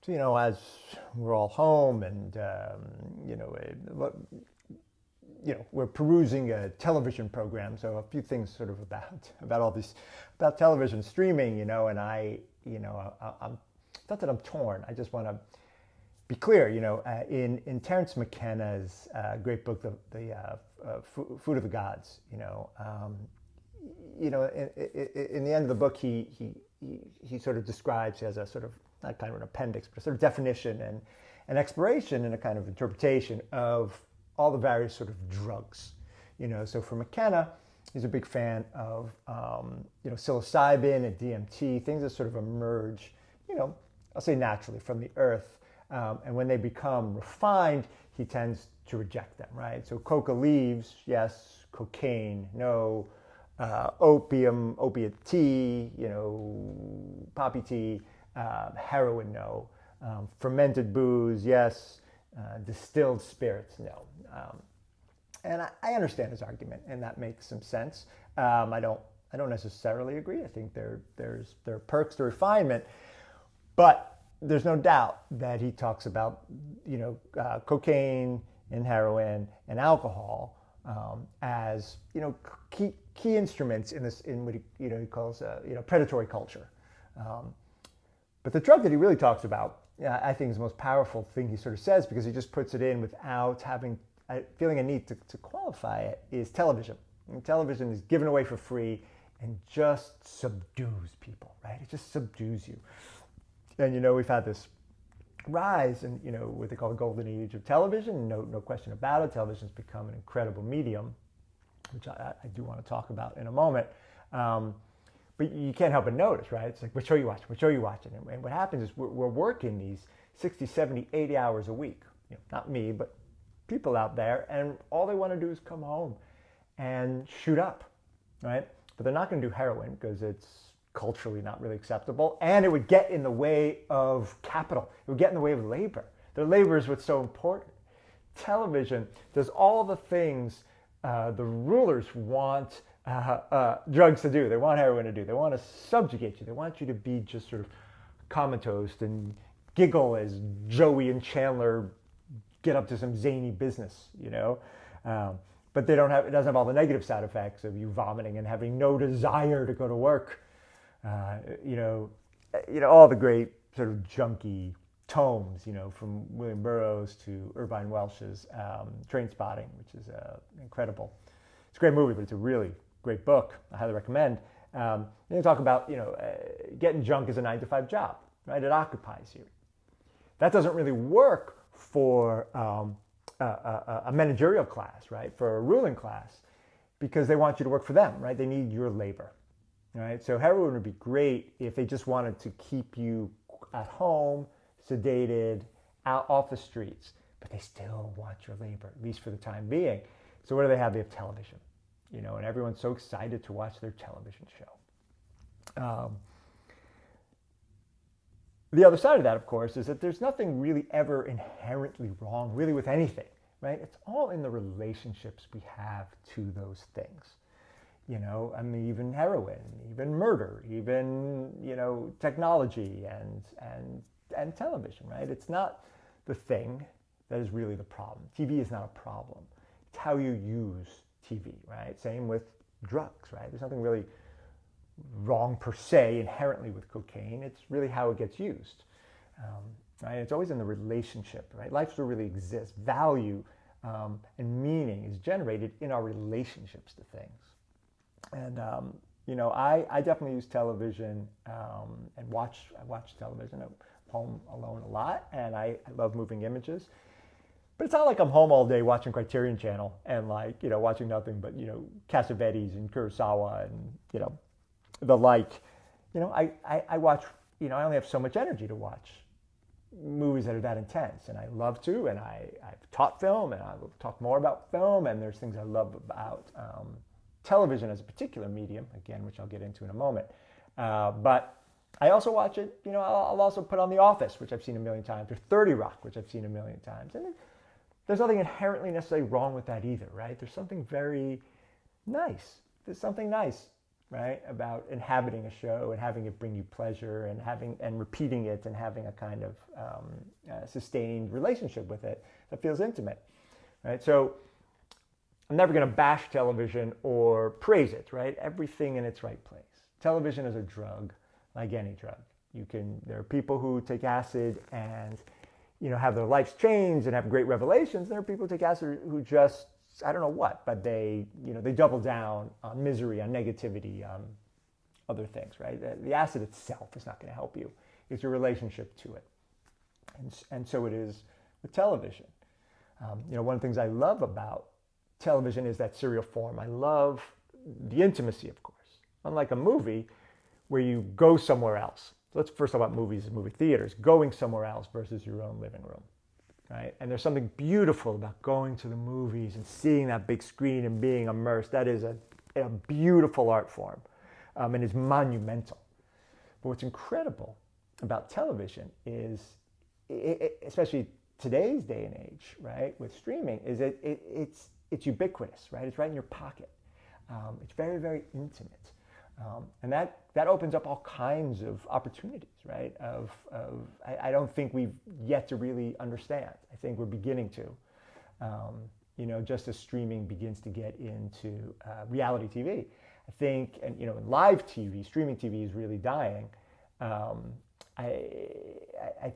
So, as we're all home and, we're perusing a television program. So a few things sort of about all this, about television streaming, and I'm not that I'm torn. I just want to be clear, in Terence McKenna's great book, Food of the Gods, in the end of the book, he sort of describes, he has a sort of, not kind of an appendix, but a sort of definition and exploration and a kind of interpretation of all the various sort of drugs. So for McKenna, he's a big fan of, psilocybin and DMT, things that sort of emerge, I'll say naturally from the earth. And when they become refined, he tends to reject them, right? So coca leaves, yes. Cocaine, no. Opiate tea, poppy tea. Heroin, no. Fermented booze, yes. Distilled spirits, no. And I understand his argument, and that makes some sense. I don't necessarily agree. I think there are perks to refinement, but there's no doubt that he talks about cocaine and heroin and alcohol as key instruments in what he calls predatory culture. But the drug that he really talks about, I think, is the most powerful thing he sort of says, because he just puts it in without feeling a need to qualify it, is television. And television is given away for free and just subdues people, right? It just subdues you. And we've had this rise in what they call the golden age of television. No question about it. Television's become an incredible medium, which I do want to talk about in a moment. But you can't help but notice, right? It's like, what show you watching? What show you watching? And what happens is we're working these 60, 70, 80 hours a week. Not me, but people out there, and all they want to do is come home and shoot up, right? But they're not going to do heroin because it's culturally not really acceptable, and it would get in the way of capital. It would get in the way of labor. Their labor is what's so important. Television does all the things the rulers want drugs to do. They want heroin to do. They want to subjugate you. They want you to be just sort of comatose and giggle as Joey and Chandler get up to some zany business, but it doesn't have all the negative side effects of you vomiting and having no desire to go to work. All the great sort of junky tomes, from William Burroughs to Irvine Welsh's Trainspotting, which is incredible. It's a great movie, but it's a really great book. I highly recommend. You talk about, getting drunk is a 9-to-5 job, right? It occupies you. That doesn't really work for a managerial class, right? For a ruling class, because they want you to work for them, right? They need your labor, right? So heroin would be great if they just wanted to keep you at home, sedated, out off the streets, but they still want your labor, at least for the time being. So what do they have? They have television, and everyone's so excited to watch their television show. The other side of that, of course, is that there's nothing really ever inherently wrong, really, with anything, right? It's all in the relationships we have to those things. Even heroin, even murder, even, technology and television, right? It's not the thing that is really the problem. TV is not a problem. It's how you use TV, right? Same with drugs, right? There's nothing really wrong per se inherently with cocaine. It's really how it gets used, right? It's always in the relationship, right? Life still really exists. Value and meaning is generated in our relationships to things. And I definitely use television and watch television. I'm home alone a lot, and I love moving images. But it's not like I'm home all day watching Criterion Channel and watching nothing but Cassavetes and Kurosawa and the like. I watch. I only have so much energy to watch movies that are that intense, and I love to. And I've taught film, and I will talk more about film. And there's things I love about television as a particular medium, again, which I'll get into in a moment. But I also watch it. I'll also put on The Office, which I've seen a million times, or 30 Rock, which I've seen a million times. And there's nothing inherently necessarily wrong with that either, right? There's something very nice. There's something nice right? About inhabiting a show and having it bring you pleasure and repeating it and having a kind of sustained relationship with it that feels intimate, right? So I'm never going to bash television or praise it, right? Everything in its right place. Television is a drug, like any drug. There are people who take acid and, have their lives changed and have great revelations. There are people who take acid who just, I don't know what, but they double down on misery, on negativity, on other things, right? The acid itself is not going to help you. It's your relationship to it. And so it is with television. One of the things I love about television is that serial form. I love the intimacy, of course. Unlike a movie where you go somewhere else. So let's first talk about movies and movie theaters. Going somewhere else versus your own living room, right? And there's something beautiful about going to the movies and seeing that big screen and being immersed. That is a beautiful art form and is monumental. But what's incredible about television is, especially today's day and age, right, with streaming, is it's ubiquitous, right? It's right in your pocket. It's very, very intimate. And that opens up all kinds of opportunities, right? I don't think we've yet to really understand. I think we're beginning to, just as streaming begins to get into reality TV. I think, and in live TV, streaming TV is really dying. I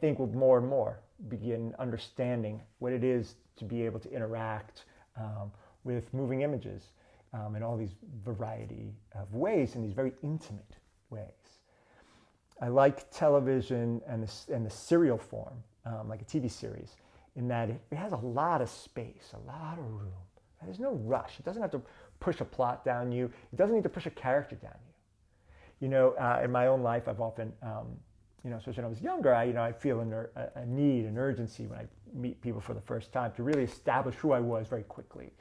think we'll more and more begin understanding what it is to be able to interact with moving images in all these variety of ways, in these very intimate ways. I like television and the serial form, like a TV series, in that it has a lot of space, a lot of room. There's no rush. It doesn't have to push a plot down you. It doesn't need to push a character down you. In my own life, I've often, especially when I was younger, I feel a need, an urgency when I meet people for the first time to really establish who I was very quickly.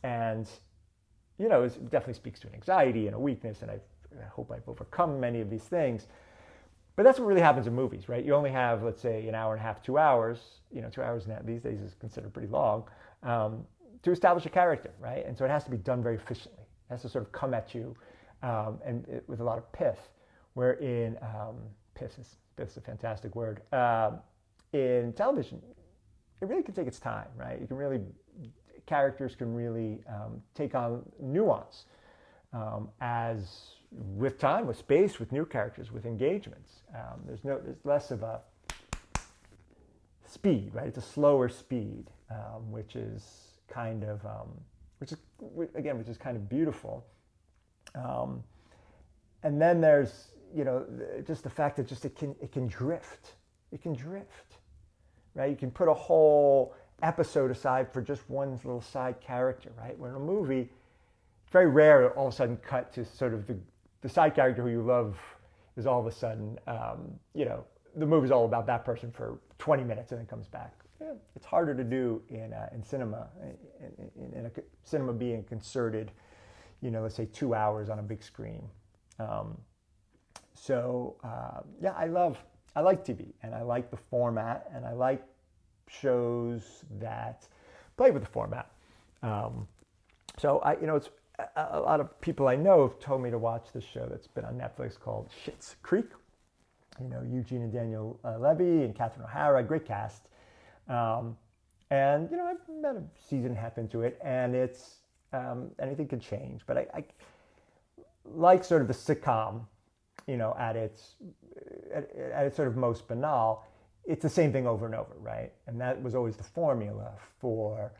And it definitely speaks to an anxiety and a weakness, and I hope I've overcome many of these things. But that's what really happens in movies, right? You only have, let's say, an hour and a half, 2 hours. 2 hours now, these days is considered pretty long, to establish a character, right? And so it has to be done very efficiently. It has to sort of come at you with a lot of pith, wherein pith is a fantastic word. In television, it really can take its time, right? Characters can really take on nuance as with time, with space, with new characters, with engagements. There's less of a speed, right? It's a slower speed, which is kind of beautiful. And then there's just the fact that it can drift. It can drift, right? You can put a whole episode aside for just one little side character, right? When in a movie, it's very rare to all of a sudden cut to sort of the side character who you love is all of a sudden, the movie's all about that person for 20 minutes and then comes back. Yeah, it's harder to do in cinema, in a cinema being concerted, let's say 2 hours on a big screen. I like TV, and I like the format, and I like shows that play with the format. It's a lot of people I know have told me to watch this show that's been on Netflix called Schitt's Creek. Eugene and Daniel Levy and Catherine O'Hara, great cast. And I've met a season and a half into it, and it's anything can change. But I like sort of the sitcom, at its sort of most banal. It's the same thing over and over, right? And that was always the formula for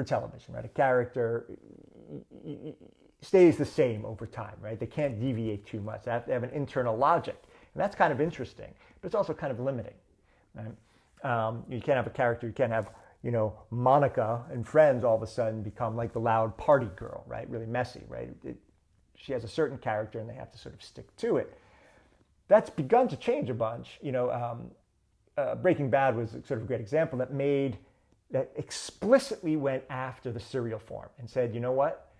television, right? A character stays the same over time, right? They can't deviate too much. They have to have an internal logic. And that's kind of interesting, but it's also kind of limiting, right? You can't have a character, you can't have, Monica and Friends all of a sudden become like the loud party girl, right? Really messy, right? She has a certain character and they have to sort of stick to it. That's begun to change a bunch. Breaking Bad was sort of a great example that explicitly went after the serial form and said, you know what?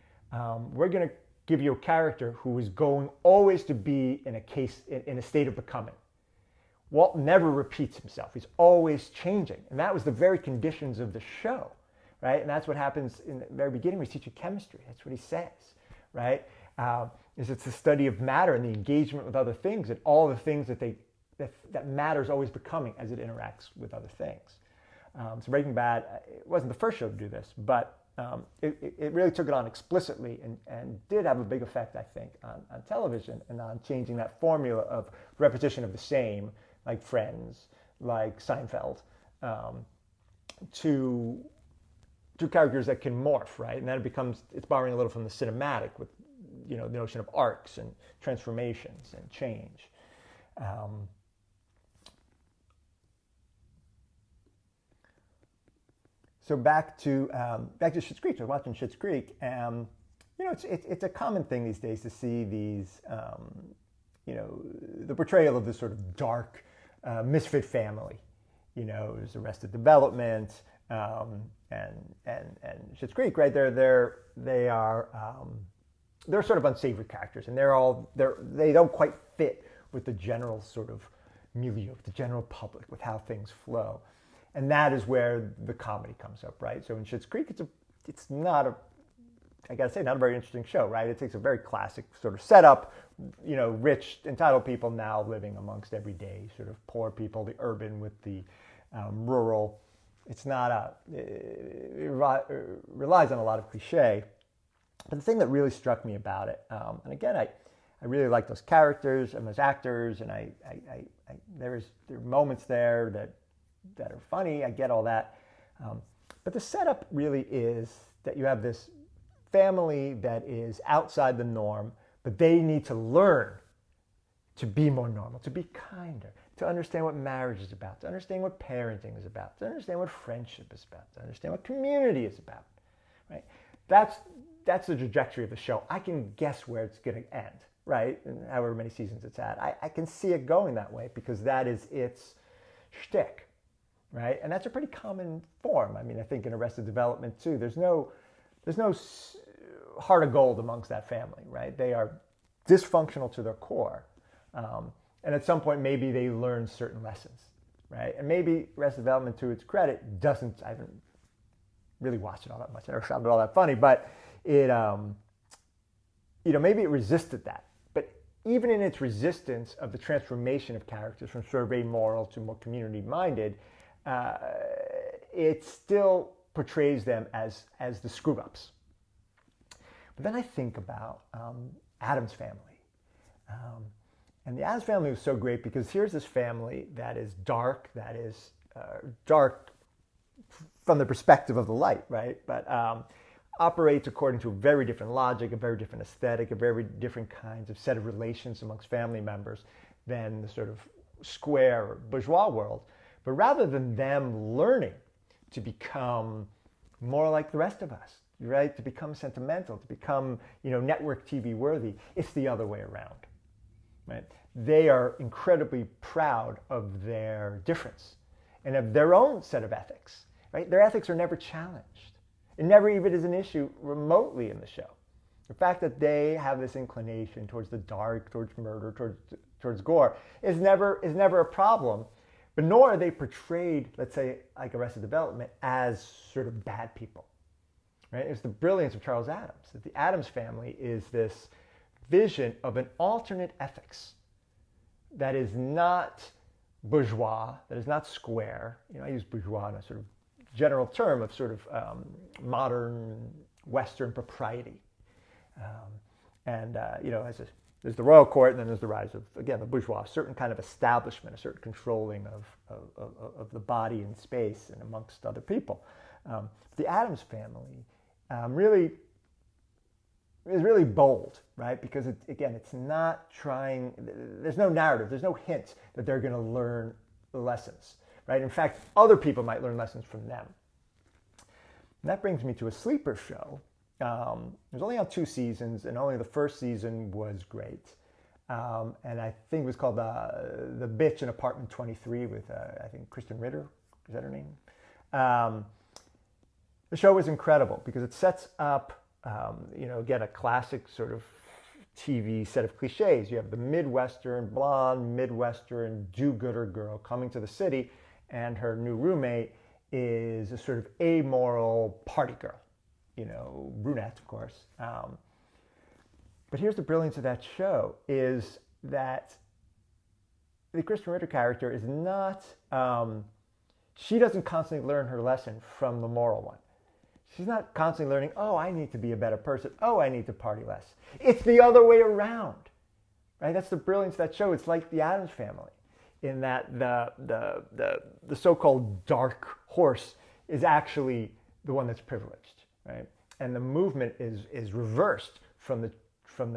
We're going to give you a character who is going always to be in a state of becoming. Walt never repeats himself. He's always changing. And that was the very conditions of the show, right? And that's what happens in the very beginning. We teach you chemistry. That's what he says, right? is it's the study of matter and the engagement with other things and all the things that matter is always becoming as it interacts with other things. So Breaking Bad, it wasn't the first show to do this, but it really took it on explicitly and did have a big effect, I think, on television and on changing that formula of repetition of the same, like Friends, like Seinfeld, to characters that can morph, right? And then it's borrowing a little from the cinematic with, the notion of arcs and transformations and change. So back to Schitt's Creek. So watching Schitt's Creek, it's a common thing these days to see these, the portrayal of this sort of dark misfit family. There's Arrested Development and Schitt's Creek, right? They're sort of unsavory characters, and they don't quite fit with the general sort of milieu, the general public, with how things flow. And that is where the comedy comes up, right? So in Schitt's Creek, it's not a very interesting show, right? It takes a very classic sort of setup, rich, entitled people now living amongst everyday sort of poor people, the urban with the rural. It's not it relies on a lot of cliche. But the thing that really struck me about it, and again, I really like those characters and those actors, and there are moments there that are funny. I get all that. But the setup really is that you have this family that is outside the norm, but they need to learn to be more normal, to be kinder, to understand what marriage is about, to understand what parenting is about, to understand what friendship is about, to understand what community is about, right? That's the trajectory of the show. I can guess where it's going to end, right? And however many seasons it's had. I can see it going that way because that is its shtick, right? And that's a pretty common form. I mean, I think in Arrested Development too, there's no heart of gold amongst that family, right? They are dysfunctional to their core. And at some point, maybe they learn certain lessons, right? And maybe Arrested Development, to its credit, doesn't. I haven't really watched it all that much. I never found it all that funny, but it, maybe it resisted that. But even in its resistance of the transformation of characters from sort of amoral to more community-minded, it still portrays them as the screw-ups. But then I think about Addams Family. And the Addams Family was so great because here's this family that is dark from the perspective of the light, right? But operates according to a very different logic, a very different aesthetic, a very different kinds of set of relations amongst family members than the sort of square or bourgeois world. But rather than them learning to become more like the rest of us, right? To become sentimental, to become, network TV worthy, it's the other way around, right? They are incredibly proud of their difference and of their own set of ethics, right? Their ethics are never challenged. It never even is an issue remotely in the show. The fact that they have this inclination towards the dark, towards murder, towards gore is never a problem. But nor are they portrayed, let's say, like Arrested Development, as sort of bad people. Right? It's the brilliance of Charles Addams. That the Addams Family is this vision of an alternate ethics that is not bourgeois, that is not square. I use bourgeois in a sort of general term of sort of modern Western propriety. There's the royal court, and then there's the rise of, again, the bourgeois, a certain kind of establishment, a certain controlling of the body in space and amongst other people. The Addams Family is really bold, right? Because, it's not trying, there's no narrative, there's no hint that they're going to learn lessons, right? In fact, other people might learn lessons from them. And that brings me to a sleeper show. It was only on 2 seasons, and only the first season was great. And I think it was called The Bitch in Apartment 23 with, I think, Kristen Ritter. Is that her name? The show was incredible because it sets up, again, a classic sort of TV set of cliches. You have the Midwestern, blonde, Midwestern do-gooder girl coming to the city, and her new roommate is a sort of amoral party girl. Brunette, of course. But But here's the brilliance of that show, is that the Kristen Ritter character is not, she doesn't constantly learn her lesson from the moral one. She's not constantly learning, oh, I need to be a better person. Oh, I need to party less. It's the other way around, right? That's the brilliance of that show. It's like the Addams Family, in that the so-called dark horse is actually the one that's privileged, right? And the movement is reversed from the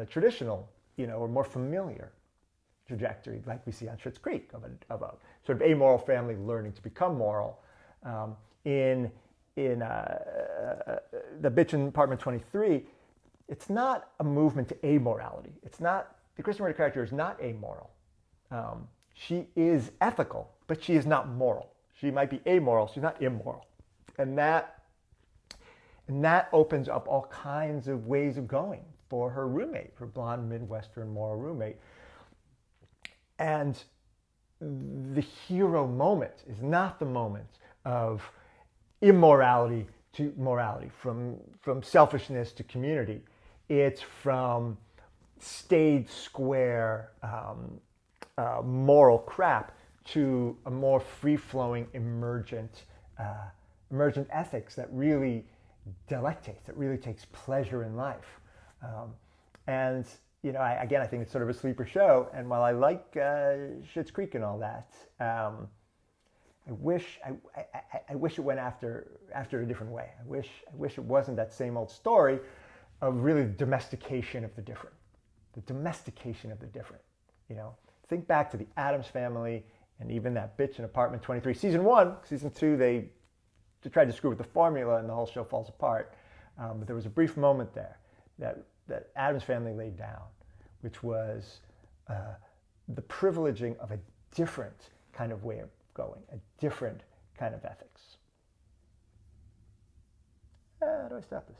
traditional, or more familiar trajectory, like we see on Schitt's Creek, of a sort of amoral family learning to become moral. In the bitch in apartment 23, it's not a movement to amorality. It's not, the Kristen Ritter character is not amoral. She is ethical, but she is not moral. She might be amoral, she's not immoral. And that opens up all kinds of ways of going for her roommate, her blonde Midwestern moral roommate. And the hero moment is not the moment of immorality to morality, from selfishness to community. It's from staid, square, moral crap to a more free-flowing, emergent ethics that really delectates, that really takes pleasure in life. And I think it's sort of a sleeper show. And while I like Schitt's Creek and all that, I wish it went after a different way. I wish it wasn't that same old story of really the domestication of the different. The domestication of the different. Think back to the Addams Family and even that bitch in apartment 23. Season 1, season 2, they tried to screw with the formula and the whole show falls apart. But there was a brief moment there that Addams Family laid down, which was the privileging of a different kind of way of going, a different kind of ethics. How do I stop this?